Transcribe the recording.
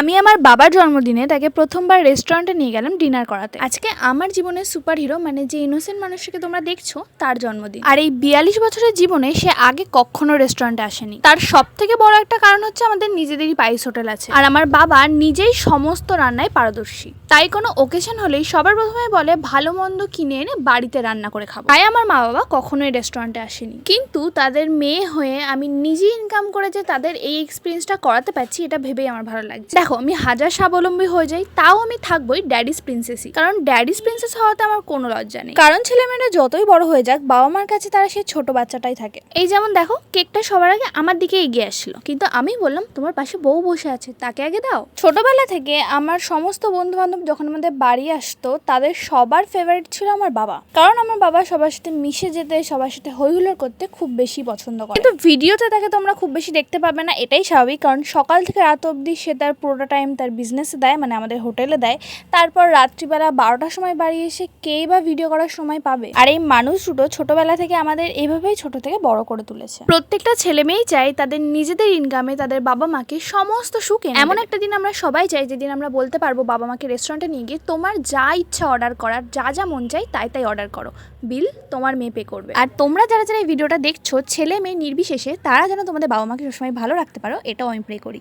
আমি আমার বাবার জন্মদিনে তাকে প্রথমবার রেস্টুরেন্টে নিয়ে গেলাম ডিনার করাতে। আজকে আমার জীবনের সুপার হিরো মানে যে ইনোসেন্ট মানুষটাকে তোমরা দেখছো তার জন্মদিন। আর এই 42 বছরের জীবনে সে আগে কখনো রেস্টুরেন্টে আসেনি। তার সব থেকে বড় একটা কারণ হচ্ছে আমাদের নিজেদেরই পাইস হোটেল আছে, আর আমার বাবা নিজেই সমস্ত রান্নায় পারদর্শী। তাই কোনো ওকেশন হলেই সবার প্রথমে বলে ভালো মন্দ কিনে এনে বাড়িতে রান্না করে খাবো। তাই আমার মা বাবা কখনোই রেস্টুরেন্টে আসেনি, কিন্তু তাদের মেয়ে হয়ে আমি নিজেই ইনকাম করে যে তাদের এই এক্সপিরিয়েন্সটা করাতে পারছি এটা ভেবেই আমার ভালো লাগছে। দেখো, আমি হাজার স্বাবলম্বী হয়ে যাই তাও আমি থাকবোই ড্যাডিস প্রিন্সেসই, কারণ ড্যাডিস প্রিন্সেস হওয়াতে আমার কোনো লজ্জা নেই। কারণ ছেলেমেয়েরা যতই বড় হয়ে যাক বাবা মার কাছে তারা সেই ছোট বাচ্চাটাই থাকে। এই যেমন দেখো, কেকটা সবার আগে আমার দিকে এগিয়ে আসলো, কিন্তু আমি বললাম তোমার পাশে বউ বসে আছে, তাকে আগে দাও। ছোটবেলা থেকে আমার সমস্ত বন্ধু বান্ধব যখন আমাদের বাড়ি আসতো তাদের সবার ফেভারিট ছিল আমার বাবা, কারণ আমার বাবা সবার সাথে মিশে যেতে, সবার সাথে হই হুল্লোড় করতে খুব বেশি পছন্দ করে। কিন্তু ভিডিওতে তাকে তোমরা খুব বেশি দেখতে পাবে না, এটাই স্বাভাবিক, কারণ সকাল থেকে রাত অবধি সে তার পুরোটা টাইম তার বিজনেসে দেয়, মানে আমাদের হোটেলে দেয়। তারপর রাত্রিবেলা 12টার সময় বাড়ি এসে কেই বা ভিডিও করার সময় পাবে। আর এই মানুষ দুটো ছোটবেলা থেকে আমাদের এইভাবেই ছোট থেকে বড় করে তুলেছে। প্রত্যেকটা ছেলে মেয়েই চায় তাদের নিজেদের ইনকামে তাদের বাবা মাকে সমস্ত সুখ এমন একটা দিন আমরা সবাই চাই যেদিন আমরা বলতে পারবো বাবা মাকে রেস্টুরেন্টে নিয়ে গিয়ে তোমার যা ইচ্ছা অর্ডার করার, যা যা মন চাই তাই তাই অর্ডার করো, বিল তোমার মেয়ে পে করবে। আর তোমরা যারা যারা এই ভিডিওটা দেখছো ছেলে মেয়ে নির্বিশেষে, তারা যেন তোমাদের বাবা মাকে সবসময় ভালো রাখতে পারো, এটাও আমি প্রে করি।